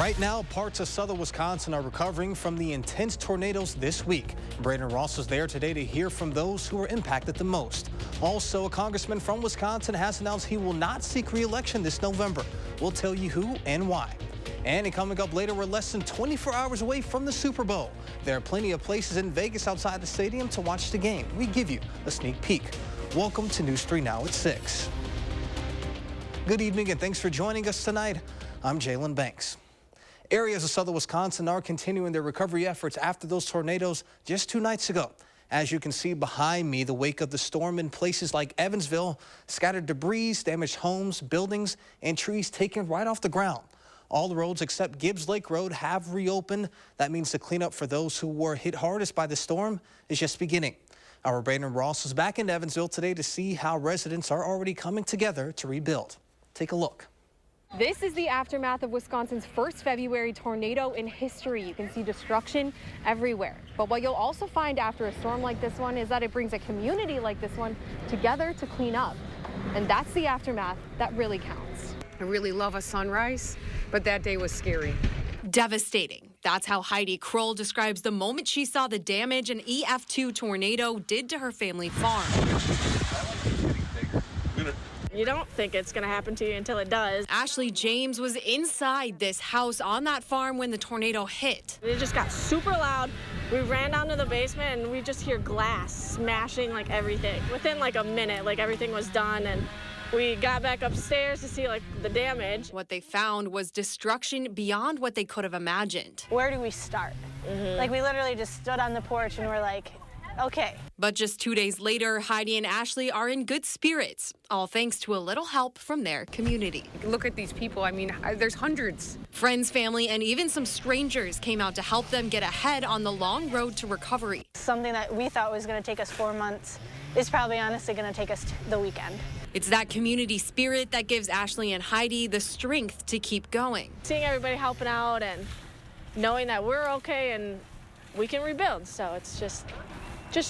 Right now, parts of southern Wisconsin are recovering from the intense tornadoes this week. Braden Ross was there today to hear from those who were impacted the most. Also, a congressman from Wisconsin has announced he will not seek re-election this November. We'll tell you who and why. And coming up later, we're less than 24 hours away from the Super Bowl. There are plenty of places in Vegas outside the stadium to watch the game. We give you a sneak peek. Welcome to News 3 Now at 6. Good evening and thanks for joining us tonight. I'm Jalen Banks. Areas of southern Wisconsin are continuing their recovery efforts after those tornadoes just 2 nights ago. As you can see behind me, the wake of the storm in places like Evansville, scattered debris, damaged homes, buildings, and trees taken right off the ground. All the roads except Gibbs Lake Road have reopened. That means the cleanup for those who were hit hardest by the storm is just beginning. Our Braden Ross is back in Evansville today to see how residents are already coming together to rebuild. Take a look. This is the aftermath of Wisconsin's first February tornado in history. You can see destruction everywhere. But what you'll also find after a storm like this one is that it brings a community like this one together to clean up. And that's the aftermath that really counts. I really love a sunrise, but that day was scary. Devastating. That's how Heidi Kroll describes the moment she saw the damage an EF2 tornado did to her family farm. You don't think it's going to happen to you until it does. Ashley James was inside this house on that farm when the tornado hit. It just got super loud. We ran down to the basement and we just hear glass smashing like everything. Within like a minute, like everything was done, and we got back upstairs to see like the damage. What they found was destruction beyond what they could have imagined. Where do we start? Like we literally just stood on the porch and we're like, okay. But just 2 days later, Heidi and Ashley are in good spirits, all thanks to a little help from their community. Look at these people. I mean, there's hundreds. Friends, family, and even some strangers came out to help them get ahead on the long road to recovery. Something that we thought was going to take us 4 months is probably honestly going to take us the weekend. It's that community spirit that gives Ashley and Heidi the strength to keep going. Seeing everybody helping out and knowing that we're okay and we can rebuild. So it's just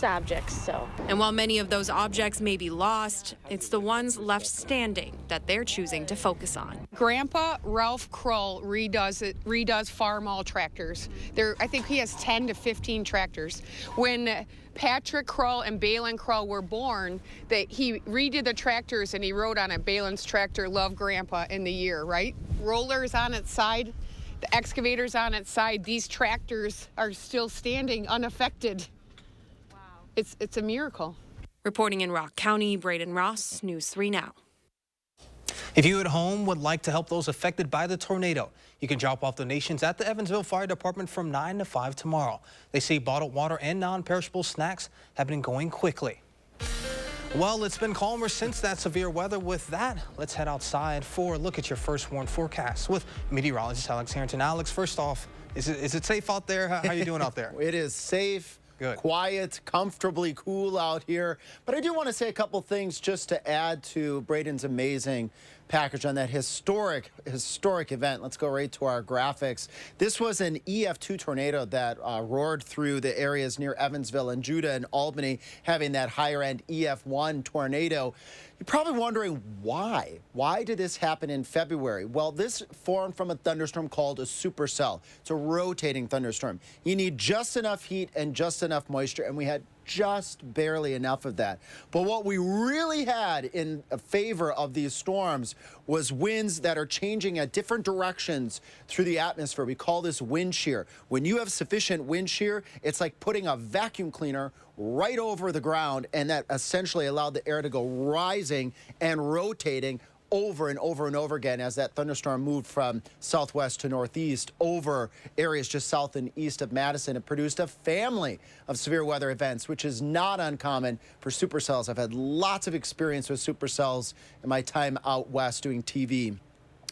objects. So. And while many of those objects may be lost, it's the ones left standing that they're choosing to focus on. Grandpa Ralph Kroll redoes farm all tractors. I think he has 10 to 15 tractors. When Patrick Kroll and Balin Kroll were born, he redid the tractors and he wrote on it, Balin's tractor, love Grandpa in the year, right? Rollers on its side, the excavators on its side. These tractors are still standing unaffected. It's a miracle. Reporting in Rock County, Braden Ross, News 3 Now. If you at home would like to help those affected by the tornado, you can drop off donations at the Evansville Fire Department from 9 to 5 tomorrow. They say bottled water and non-perishable snacks have been going quickly. Well, it's been calmer since that severe weather. With that, let's head outside for a look at your first warned forecast with meteorologist Alex Harrington. Alex, first off, is it safe out there? How are you doing out there? It is safe. Good. Quiet, comfortably cool out here. But I do want to say a couple things just to add to Braden's amazing package on that historic event. Let's go right to our graphics. This was an EF2 tornado that roared through the areas near Evansville and Judah and Albany, having that higher end EF1 tornado. You're probably wondering why. Why did this happen in February? Well, this formed from a thunderstorm called a supercell. It's a rotating thunderstorm. You need just enough heat and just enough moisture, and we had just barely enough of that. But what we really had in favor of these storms was winds that are changing at different directions through the atmosphere. We call this wind shear. When you have sufficient wind shear, it's like putting a vacuum cleaner right over the ground, and that essentially allowed the air to go rising and rotating over and over and over again as that thunderstorm moved from southwest to northeast over areas just south and east of Madison. It produced a family of severe weather events, which is not uncommon for supercells. I've had lots of experience with supercells in my time out west doing TV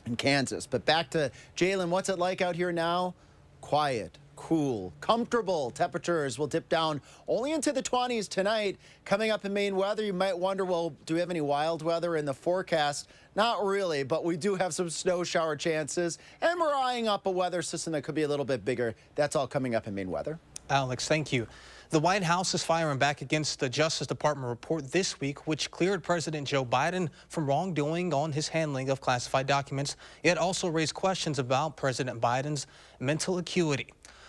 in Kansas. But back to Jalen, what's it like out here now? Quiet, cool, comfortable. Temperatures will dip down only into the 20s tonight. Coming up in Maine weather, you might wonder, well, do we have any wild weather in the forecast? Not really, but we do have some snow shower chances, and we're eyeing up a weather system that could be a little bit bigger. That's all coming up in Maine weather. Alex, thank you. The White House is firing back against the Justice Department report this week, which cleared President Joe Biden from wrongdoing on his handling of classified documents, yet also raised questions about President Biden's mental acuity.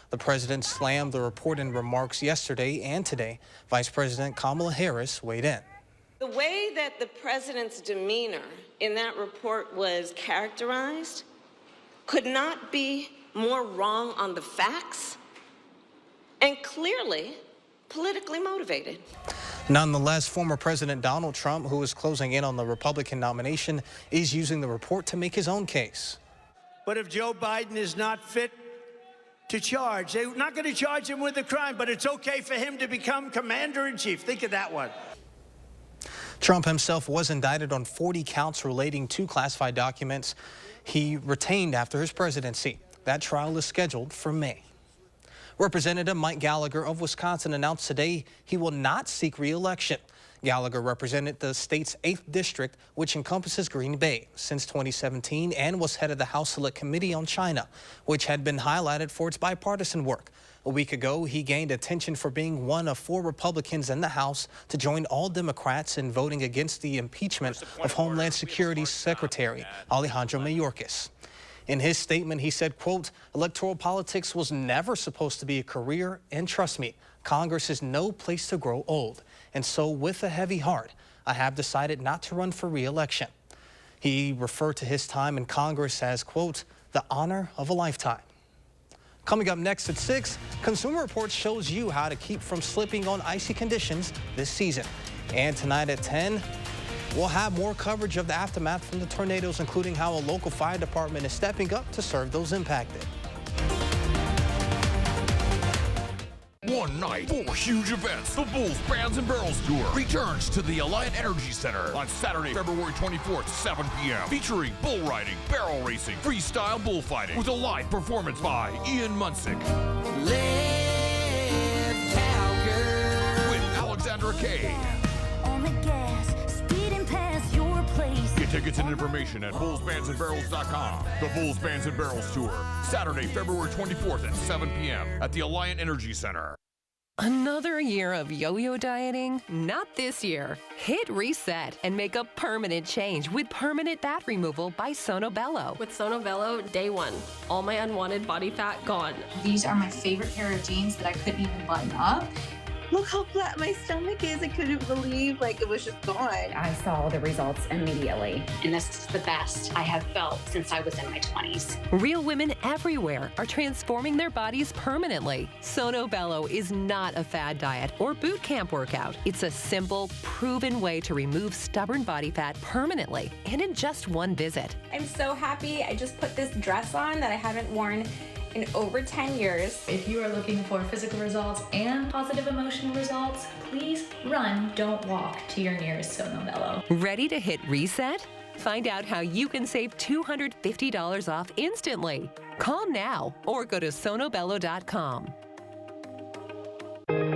The president slammed the report in remarks yesterday and today. Vice President Kamala Harris weighed in. The way that the president's demeanor in that report was characterized could not be more wrong on the facts and clearly politically motivated. Nonetheless, former President Donald Trump, who is closing in on the Republican nomination, is using the report to make his own case. But if Joe Biden is not fit to charge, they're not going to charge him with a crime, but it's okay for him to become commander-in-chief. Think of that one. Trump himself was indicted on 40 counts relating to classified documents he retained after his presidency. That trial is scheduled for May. Representative Mike Gallagher of Wisconsin announced today he will not seek re-election. Gallagher represented the state's 8th district, which encompasses Green Bay, since 2017 and was head of the House Select Committee on China, which had been highlighted for its bipartisan work. A week ago, he gained attention for being one of 4 Republicans in the House to join all Democrats in voting against the impeachment of Homeland Security Secretary Alejandro Mayorkas. In his statement, he said, quote, "Electoral politics was never supposed to be a career, and trust me, Congress is no place to grow old. And so with a heavy heart, I have decided not to run for re-election." He referred to his time in Congress as, quote, "the honor of a lifetime." Coming up next at 6, Consumer Reports shows you how to keep from slipping on icy conditions this season. And tonight at 10, we'll have more coverage of the aftermath from the tornadoes, including how a local fire department is stepping up to serve those impacted. One night, 4 huge events. The Bulls Bands and Barrels Tour returns to the Alliant Energy Center on Saturday, February 24th, 7 p.m. Featuring bull riding, barrel racing, freestyle bullfighting with a live performance by Ian Munsick. Live Cowgirl. With Alexandra Kay. On the gas, speeding past your place. Get tickets and information at bullsbandsandbarrels.com. The Bulls Bands and Barrels Tour, Saturday, February 24th at 7 p.m. at the Alliant Energy Center. Another year of yo-yo dieting? Not this year. Hit reset and make a permanent change with permanent fat removal by Sono Bello. With Sono Bello, day 1, all my unwanted body fat gone. These are my favorite pair of jeans that I couldn't even button up. Look how flat my stomach is. I couldn't believe it was just gone. I saw the results immediately. And this is the best I have felt since I was in my 20s. Real women everywhere are transforming their bodies permanently. Sono Bello is not a fad diet or boot camp workout. It's a simple, proven way to remove stubborn body fat permanently and in just one visit. I'm so happy. I just put this dress on that I haven't worn in over 10 years. If you are looking for physical results and positive emotional results, please run, don't walk to your nearest Sono Bello. Ready to hit reset? Find out how you can save $250 off instantly. Call now or go to sonobello.com.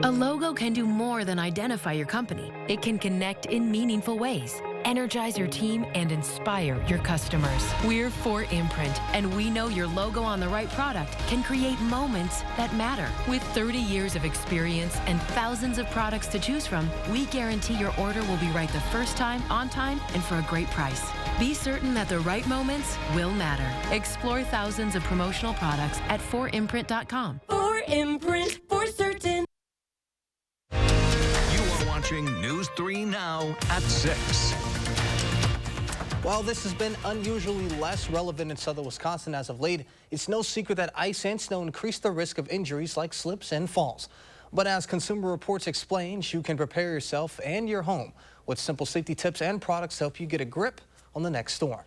A logo can do more than identify your company. It can connect in meaningful ways, energize your team, and inspire your customers. We're 4imprint, and we know your logo on the right product can create moments that matter. With 30 years of experience and thousands of products to choose from, we guarantee your order will be right the first time, on time, and for a great price. Be certain that the right moments will matter. Explore thousands of promotional products at 4imprint.com. 4imprint, for certain. Watching News 3 Now at 6. While this has been unusually less relevant in southern Wisconsin as of late, it's no secret that ice and snow increase the risk of injuries like slips and falls. But as Consumer Reports explains, you can prepare yourself and your home with simple safety tips and products to help you get a grip on the next storm.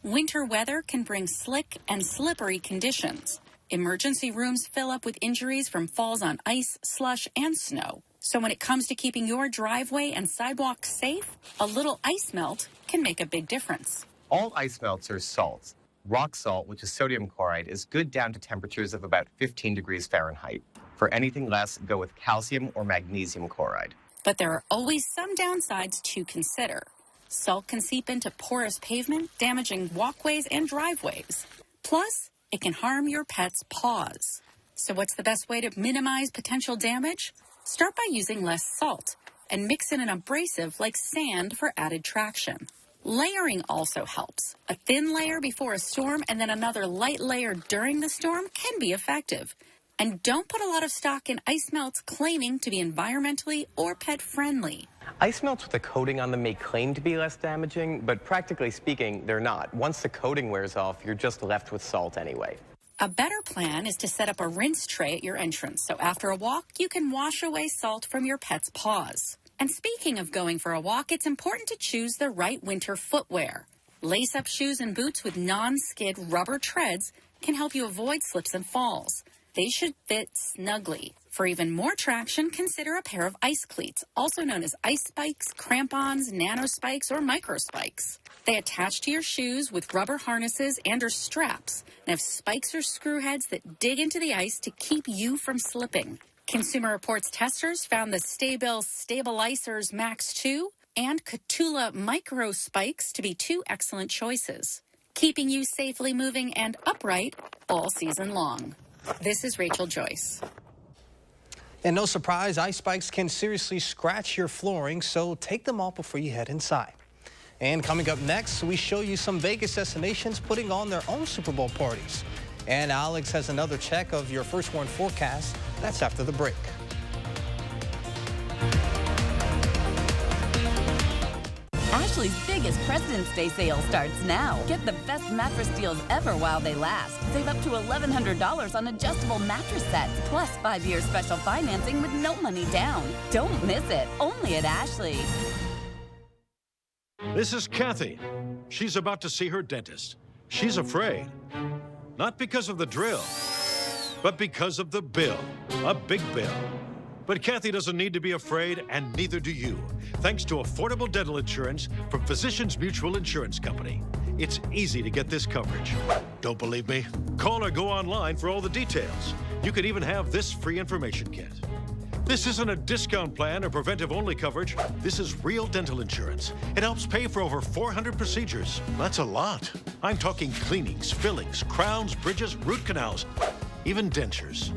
Winter weather can bring slick and slippery conditions. Emergency rooms fill up with injuries from falls on ice, slush, and snow. So when it comes to keeping your driveway and sidewalk safe, a little ice melt can make a big difference. All ice melts are salts. Rock salt, which is sodium chloride, is good down to temperatures of about 15 degrees Fahrenheit. For anything less, go with calcium or magnesium chloride. But there are always some downsides to consider. Salt can seep into porous pavement, damaging walkways and driveways. Plus, it can harm your pet's paws. So what's the best way to minimize potential damage? Start by using less salt and mix in an abrasive like sand for added traction. Layering also helps. A thin layer before a storm and then another light layer during the storm can be effective. And don't put a lot of stock in ice melts claiming to be environmentally or pet friendly. Ice melts with a coating on them may claim to be less damaging, but practically speaking, they're not. Once the coating wears off, you're just left with salt anyway. A better plan is to set up a rinse tray at your entrance, so after a walk, you can wash away salt from your pet's paws. And speaking of going for a walk, it's important to choose the right winter footwear. Lace-up shoes and boots with non-skid rubber treads can help you avoid slips and falls. They should fit snugly. For even more traction, consider a pair of ice cleats, also known as ice spikes, crampons, nano spikes, or micro spikes. They attach to your shoes with rubber harnesses and/or straps and have spikes or screw heads that dig into the ice to keep you from slipping. Consumer Reports testers found the Stabil Stabilizers Max 2 and Catula Micro Spikes to be two excellent choices, keeping you safely moving and upright all season long. This is Rachel Joyce. And no surprise, ice spikes can seriously scratch your flooring, so take them off before you head inside. And coming up next, we show you some Vegas destinations putting on their own Super Bowl parties. And Alex has another check of your first warn forecast. That's after the break. Ashley's biggest President's Day sale starts now. Get the best mattress deals ever while they last. Save up to $1,100 on adjustable mattress sets, plus 5-year special financing with no money down. Don't miss it, only at Ashley. This is Kathy. She's about to see her dentist. She's afraid. Not because of the drill, but because of the bill. A big bill. But Kathy doesn't need to be afraid, and neither do you, thanks to affordable dental insurance from Physicians Mutual Insurance Company. It's easy to get this coverage. Don't believe me? Call or go online for all the details. You could even have this free information kit. This isn't a discount plan or preventive-only coverage. This is real dental insurance. It helps pay for over 400 procedures. That's a lot. I'm talking cleanings, fillings, crowns, bridges, root canals, even dentures.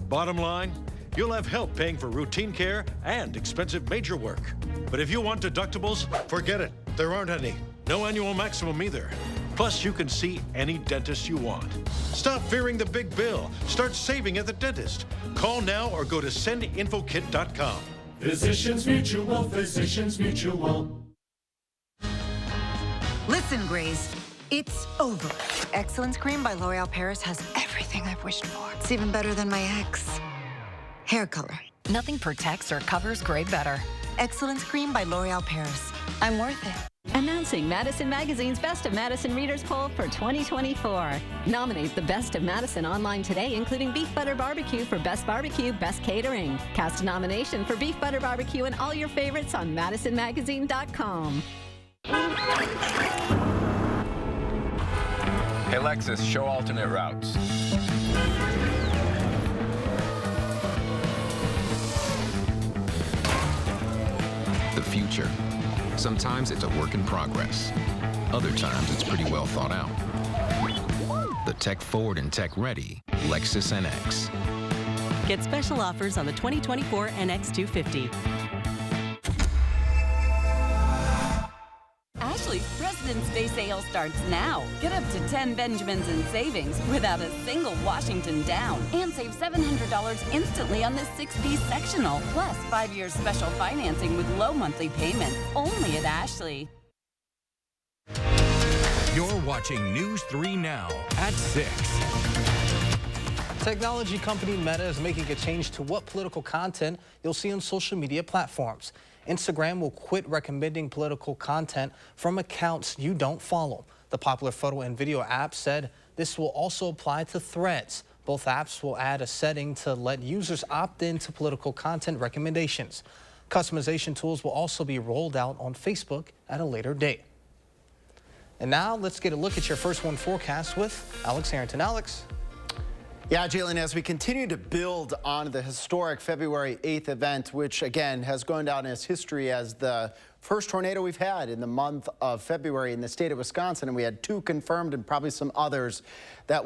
Bottom line, you'll have help paying for routine care and expensive major work. But if you want deductibles, forget it. There aren't any. No annual maximum either. Plus, you can see any dentist you want. Stop fearing the big bill. Start saving at the dentist. Call now or go to sendinfokit.com. Physicians Mutual, Physicians Mutual. Listen, Grace, it's over. Excellence Cream by L'Oreal Paris has everything I've wished for. It's even better than my ex. Hair color. Nothing protects or covers gray better. Excellence Cream by L'Oreal Paris. I'm worth it. Announcing Madison Magazine's Best of Madison Readers Poll for 2024. Nominate the Best of Madison online today, including Beef Butter Barbecue for Best Barbecue, Best Catering. Cast a nomination for Beef Butter Barbecue and all your favorites on MadisonMagazine.com. Hey, Lexus, show alternate routes. The future. Sometimes it's a work in progress. Other times it's pretty well thought out. The tech forward and tech ready Lexus NX. Get special offers on the 2024 NX 250. Ashley's President's Day sale starts now. Get up to 10 Benjamins in savings without a single Washington down. And save $700 instantly on this 6-piece sectional. Plus 5 years special financing with low monthly payments. Only at Ashley. You're watching News 3 Now at 6. Technology company Meta is making a change to what political content you'll see on social media platforms. Instagram will quit recommending political content from accounts you don't follow. The popular photo and video app said this will also apply to Threads. Both apps will add a setting to let users opt in to political content recommendations. Customization tools will also be rolled out on Facebook at a later date. And now let's get a look at your first one forecast with Alex Harrington. Alex. Yeah, Jalen, as we continue to build on the historic February 8th event, which again has gone down as history as the First tornado we've had in the month of February in the state of Wisconsin, and we had 2 confirmed and probably some others that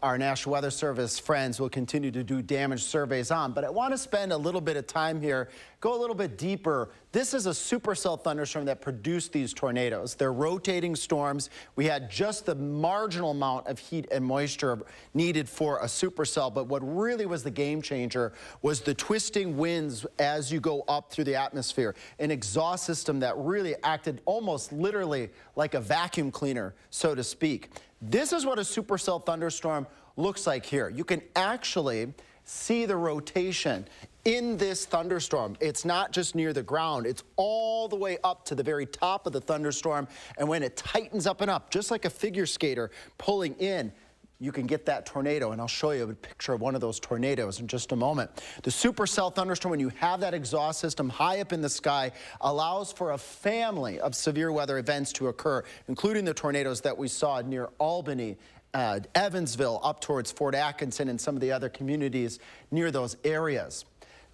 our National Weather Service friends will continue to do damage surveys on. But I want to spend a little bit of time here, go a little bit deeper. This is a supercell thunderstorm that produced these tornadoes. They're rotating storms. We had just the marginal amount of heat and moisture needed for a supercell, but what really was the game changer was the twisting winds as you go up through the atmosphere. An exhaust system that really acted almost literally like a vacuum cleaner, so to speak. This is what a supercell thunderstorm looks like here. You can actually see the rotation in this thunderstorm. It's not just near the ground, it's all the way up to the very top of the thunderstorm. And when it tightens up and up, just like a figure skater pulling in, you can get that tornado, and I'll show you a picture of one of those tornadoes in just a moment. The supercell thunderstorm, when you have that exhaust system high up in the sky, allows for a family of severe weather events to occur, including the tornadoes that we saw near Albany, Evansville, up towards Fort Atkinson, and some of the other communities near those areas.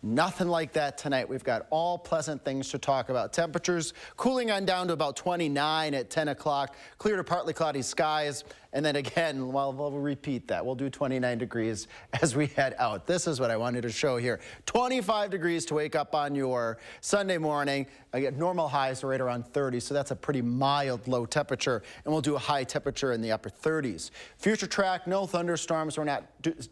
Nothing like that tonight. We've got all pleasant things to talk about. Temperatures cooling on down to about 29 at 10 o'clock. Clear to partly cloudy skies. And then again, well, we'll repeat that. We'll do 29 degrees as we head out. This is what I wanted to show here. 25 degrees to wake up on your Sunday morning. Again, normal highs are right around 30, so that's a pretty mild low temperature. And we'll do a high temperature in the upper 30s. Future track, no thunderstorms. We're not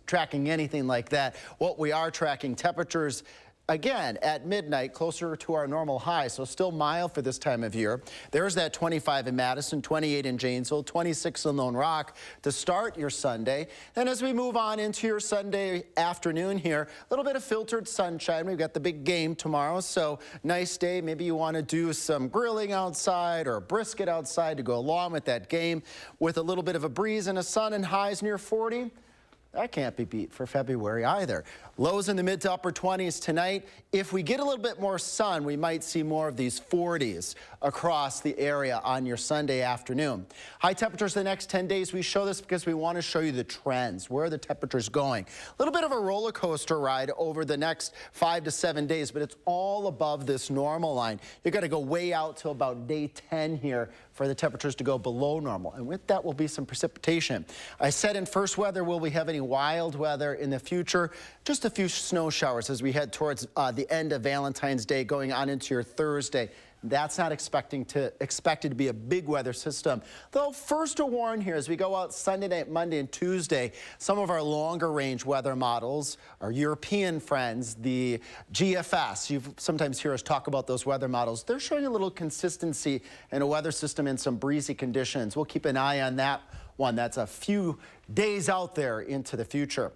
tracking anything like that. What we are tracking, temperatures again at midnight, closer to our normal high, so still mild for this time of year. There's that 25 in Madison, 28 in Janesville, 26 in Lone Rock to start your Sunday. Then as we move on into your Sunday afternoon here, a little bit of filtered sunshine. We've got the big game tomorrow, so nice day. Maybe you want to do some grilling outside or a brisket outside to go along with that game with a little bit of a breeze and a sun and highs near 40. That can't be beat for February either. Lows in the mid to upper 20s tonight. If we get a little bit more sun, we might see more of these 40s across the area on your Sunday afternoon. High temperatures the next 10 days. We show this because we want to show you the trends. Where are the temperatures going? A little bit of a roller coaster ride over the next 5 to 7 days, but it's all above this normal line. You've got to go way out till about day 10 here for the temperatures to go below normal. And with that will be some precipitation. I said in first weather, will we have any wild weather in the future? Just a few snow showers as we head towards the end of Valentine's Day going on into your Thursday. That's not expected to be a big weather system. Though first to warn here as we go out Sunday night, Monday and Tuesday, some of our longer range weather models, our European friends, the GFS, you sometimes hear us talk about those weather models. They're showing a little consistency in a weather system in some breezy conditions. We'll keep an eye on that one. That's a few days out there into the future.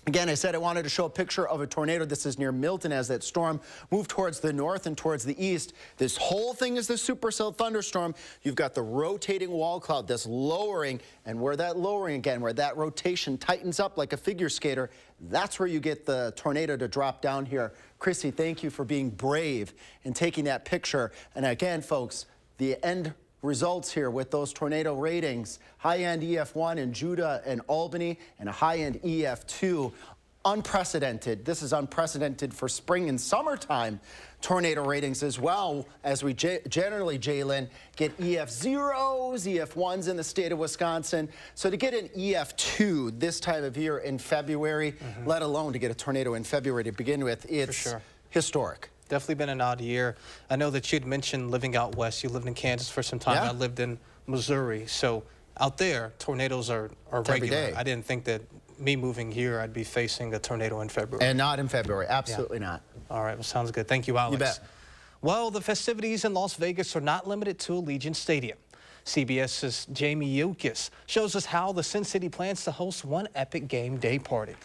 Again, I said I wanted to show a picture of a tornado. This is near Milton as that storm moved towards the north and towards the east. This whole thing is the supercell thunderstorm. You've got the rotating wall cloud that's lowering, and where that lowering again, where that rotation tightens up like a figure skater, that's where you get the tornado to drop down here. Chrissy, thank you for being brave and taking that picture. And again, folks, the end results here with those tornado ratings, high-end EF1 in Judah and Albany, and a high-end EF2. Unprecedented. This is unprecedented for spring and summertime tornado ratings as well, as we generally, Jalen, get EF0s, EF1s in the state of Wisconsin. So to get an EF2 this time of year in February, let alone to get a tornado in February to begin with, it's historic. Definitely been an odd year. I know that you'd mentioned living out west. You lived in Kansas for some time. Yeah. I lived in Missouri. So out there, tornadoes are regular. Every day. I didn't think that me moving here, I'd be facing a tornado in February. And not in February. Absolutely not. All right. Well, sounds good. Thank you, Alex. You bet. Well, the festivities in Las Vegas are not limited to Allegiant Stadium. CBS's Jamie Yukis shows us how the Sin City plans to host one epic game day party.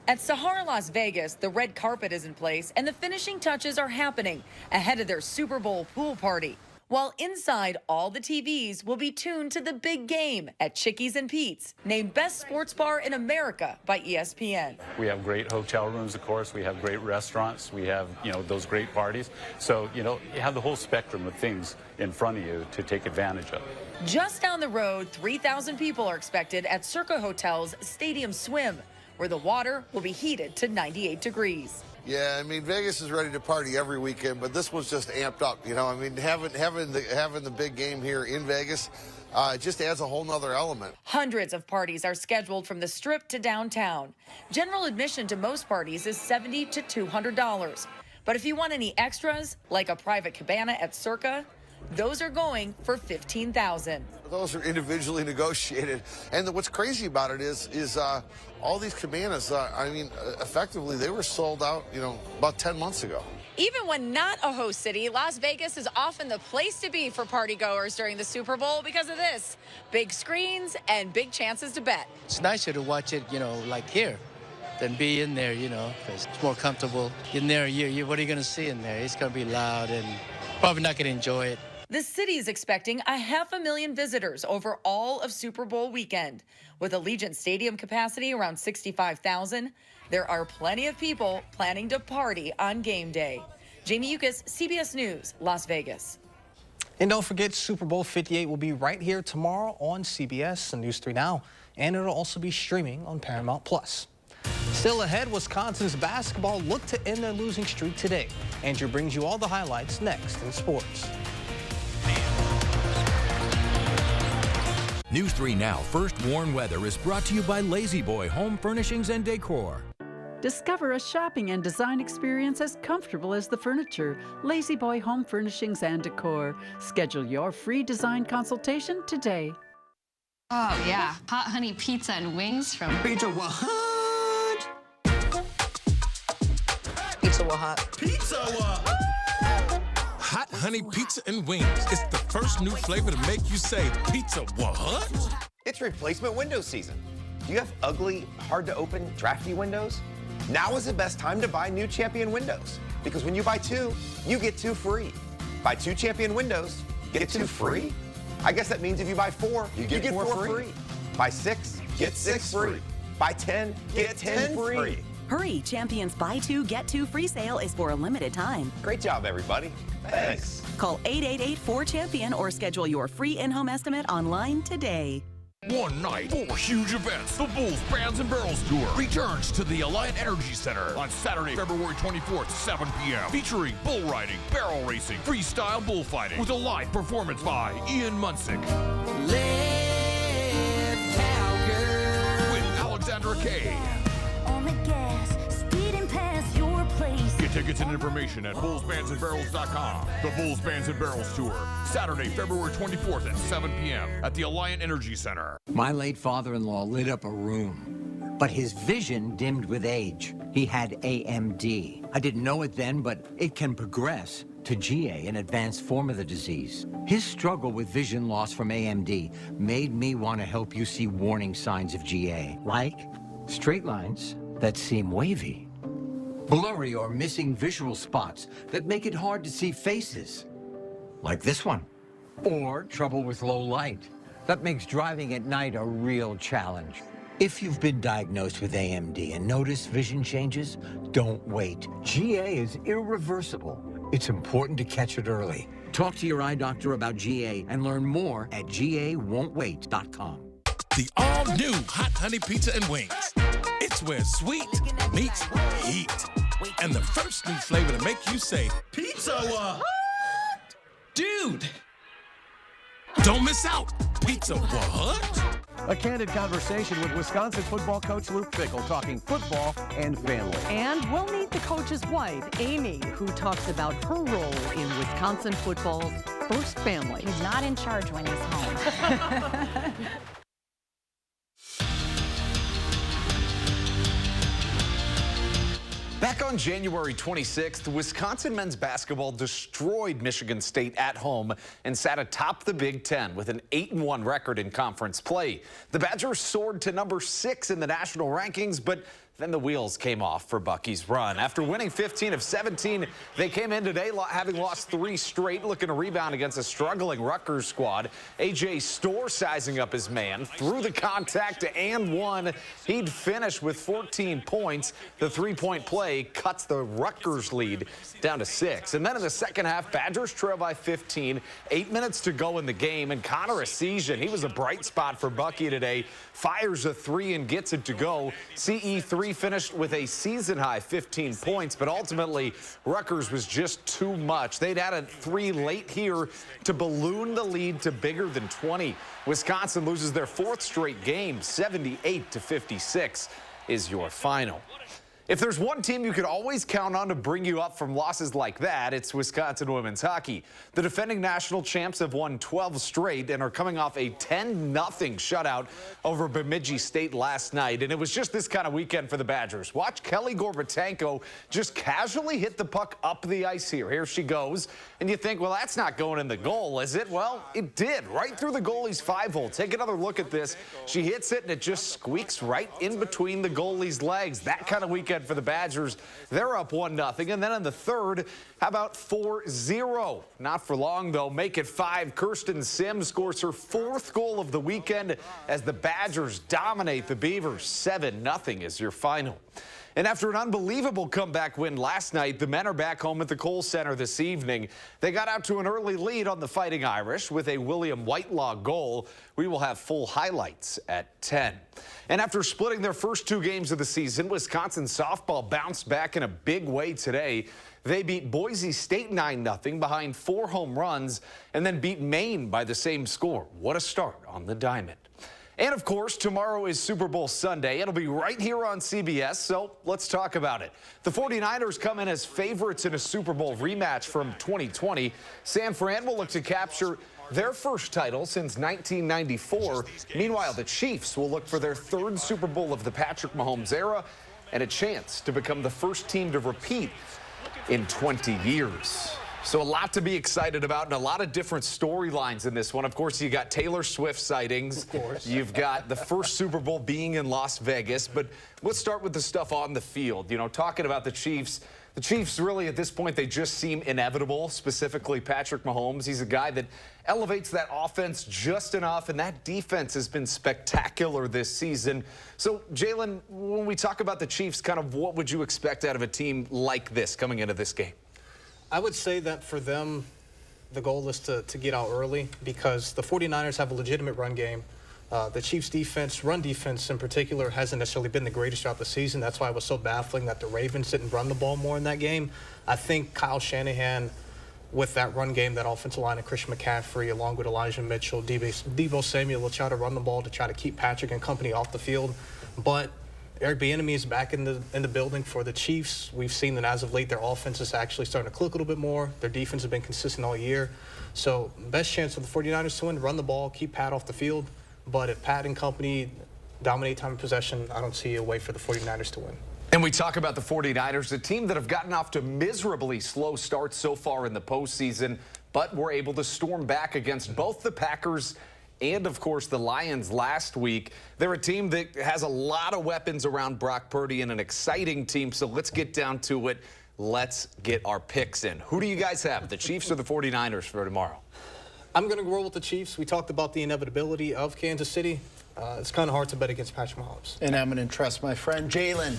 At Sahara Las Vegas, the red carpet is in place and the finishing touches are happening ahead of their Super Bowl pool party. While inside, all the TVs will be tuned to the big game at Chickies and Pete's, named Best Sports Bar in America by ESPN. We have great hotel rooms, of course. We have great restaurants. We have, those great parties. So, you have the whole spectrum of things in front of you to take advantage of. Just down the road, 3,000 people are expected at Circa Hotel's Stadium Swim, where the water will be heated to 98 degrees. Yeah, I mean, Vegas is ready to party every weekend, but this was just amped up. You know, I mean, having the big game here in Vegas just adds a whole nother element. Hundreds of parties are scheduled from the Strip to downtown. General admission to most parties is $70 to $200. But if you want any extras, like a private cabana at Circa, those are going for $15,000. Those are individually negotiated. And what's crazy about it is all these cabanas, I mean, effectively, they were sold out, you know, about 10 months ago. Even when not a host city, Las Vegas is often the place to be for partygoers during the Super Bowl because of this. Big screens and big chances to bet. It's nicer to watch it, you know, like here than be in there, you know, because it's more comfortable. In there, what are you going to see in there? It's going to be loud and probably not going to enjoy it. The city is expecting 500,000 visitors over all of Super Bowl weekend. With Allegiant Stadium capacity around 65,000, there are plenty of people planning to party on game day. Jamie Yukas, CBS News, Las Vegas. And don't forget, Super Bowl 58 will be right here tomorrow on CBS and News 3 Now, and it'll also be streaming on Paramount+. Still ahead, Wisconsin's basketball look to end their losing streak today. Andrew brings you all the highlights next in sports. News 3 Now First Warn Weather is brought to you by Lazy Boy Home Furnishings and Decor. Discover a shopping and design experience as comfortable as the furniture. Lazy Boy Home Furnishings and Decor. Schedule your free design consultation today. Oh yeah, hot honey pizza and wings from Pizza What? Pizza What? Pizza What? Hot honey pizza and wings. It's the first new flavor to make you say pizza what? It's replacement window season. Do you have ugly, hard to open, drafty windows? Now is the best time to buy new Champion windows. Because when you buy 2, you get 2 free. Buy 2 Champion windows, get 2 free? I guess that means if you buy 4, you get 4 free. Buy 6, get 6 free. Buy 10, get 10 free. Hurry, Champion's Buy 2, Get 2 free sale is for a limited time. Great job, everybody. Thanks. Call 888-4CHAMPION or schedule your free in-home estimate online today. One night, 4 huge events. The Bulls Bands and Barrels Tour returns to the Alliant Energy Center on Saturday, February 24th, 7 p.m. Featuring bull riding, barrel racing, freestyle bullfighting with a live performance by Ian Munsick. Live Cowgirl. With Alexandra Kay. On the gas, speeding past your place. Get tickets and information at bullsbandsandbarrels.com. The Bulls Bands and Barrels Tour, Saturday, February 24th at 7 p.m. at the Alliant Energy Center. My late father-in-law lit up a room, but his vision dimmed with age. He had AMD. I didn't know it then, but it can progress to GA, an advanced form of the disease. His struggle with vision loss from AMD made me want to help you see warning signs of GA, like straight lines that seem wavy, blurry or missing visual spots that make it hard to see faces, like this one, or trouble with low light. That makes driving at night a real challenge. If you've been diagnosed with AMD and notice vision changes, don't wait. GA is irreversible. It's important to catch it early. Talk to your eye doctor about GA and learn more at GAWon'tWait.com. The all-new Hot Honey Pizza and Wings. It's where sweet meets heat. And the first new flavor to make you say, pizza what? Dude! Don't miss out. Pizza what? A candid conversation with Wisconsin football coach Luke Fickell talking football and family. And we'll meet the coach's wife, Amy, who talks about her role in Wisconsin football's first family. He's not in charge when he's home. Back on January 26th, Wisconsin men's basketball destroyed Michigan State at home and sat atop the Big Ten with an 8-1 record in conference play. The Badgers soared to number 6 in the national rankings, but then the wheels came off for Bucky's run. After winning 15 of 17, they came in today having lost 3 straight, looking to rebound against a struggling Rutgers squad. A.J. Storr sizing up his man, through the contact and one. He'd finish with 14 points. The 3-point play cuts the Rutgers lead down to 6. And then in the second half, Badgers trail by 15. 8 minutes to go in the game, and Connor Essegian, he was a bright spot for Bucky today. Fires a 3 and gets it to go. CE3 Army finished with a season-high 15 points, but ultimately Rutgers was just too much. They'd added 3 late here to balloon the lead to bigger than 20. Wisconsin loses their 4th straight game. 78-56 is your final. If there's one team you could always count on to bring you up from losses like that, it's Wisconsin women's hockey. The defending national champs have won 12 straight and are coming off a 10-0 shutout over Bemidji State last night. And it was just this kind of weekend for the Badgers. Watch Kelly Gorbatenko just casually hit the puck up the ice here. Here she goes. And you think, well, that's not going in the goal, is it? Well, it did, right through the goalie's 5-hole. Take another look at this. She hits it, and it just squeaks right in between the goalie's legs. That kind of weekend for the Badgers. They're up 1-0. And then in the third, how about 4-0? Not for long, though. Make it 5. Kirsten Sims scores her 4th goal of the weekend as the Badgers dominate the Beavers. 7-0 is your final. And after an unbelievable comeback win last night, the men are back home at the Kohl Center this evening. They got out to an early lead on the Fighting Irish with a William Whitelaw goal. We will have full highlights at 10. And after splitting their first 2 games of the season, Wisconsin softball bounced back in a big way today. They beat Boise State 9-0 behind 4 home runs and then beat Maine by the same score. What a start on the diamond. And, of course, tomorrow is Super Bowl Sunday. It'll be right here on CBS, so let's talk about it. The 49ers come in as favorites in a Super Bowl rematch from 2020. San Fran will look to capture their first title since 1994. Meanwhile, the Chiefs will look for their 3rd Super Bowl of the Patrick Mahomes era and a chance to become the first team to repeat in 20 years. So a lot to be excited about and a lot of different storylines in this one. Of course, you got Taylor Swift sightings. Of course. You've got the first Super Bowl being in Las Vegas. But let's start with the stuff on the field. You know, talking about the Chiefs. The Chiefs really, at this point, they just seem inevitable, specifically Patrick Mahomes. He's a guy that elevates that offense just enough, and that defense has been spectacular this season. So, Jalen, when we talk about the Chiefs, kind of what would you expect out of a team like this coming into this game? I would say that for them, the goal is to get out early because the 49ers have a legitimate run game. The Chiefs' defense, run defense in particular, hasn't necessarily been the greatest throughout the season. That's why it was so baffling that the Ravens didn't run the ball more in that game. I think Kyle Shanahan, with that run game, that offensive line of Christian McCaffrey, along with Elijah Mitchell, Deebo Samuel, will try to run the ball to try to keep Patrick and company off the field. But Eric Bieniemy is back in the building for the Chiefs. We've seen that as of late, their offense is actually starting to click a little bit more. Their defense has been consistent all year. So best chance for the 49ers to win, run the ball, keep Pat off the field. But if Pat and company dominate time of possession, I don't see a way for the 49ers to win. And we talk about the 49ers, a team that have gotten off to miserably slow starts so far in the postseason, but were able to storm back against both the Packers and, of course, the Lions last week. They're a team that has a lot of weapons around Brock Purdy and an exciting team, so let's get down to it. Let's get our picks in. Who do you guys have, the Chiefs or the 49ers for tomorrow? I'm going to roll with the Chiefs. We talked about the inevitability of Kansas City. It's kind of hard to bet against Patrick Mahomes. And I'm going to trust my friend Jalen.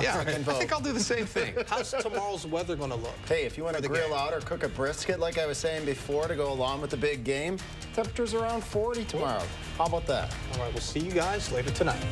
Yeah, I think I'll do the same thing. How's tomorrow's weather going to look? Hey, if you want to grill out or cook a brisket, like I was saying before, to go along with the big game, temperatures around 40 tomorrow. How about that? All right, we'll see you guys later tonight.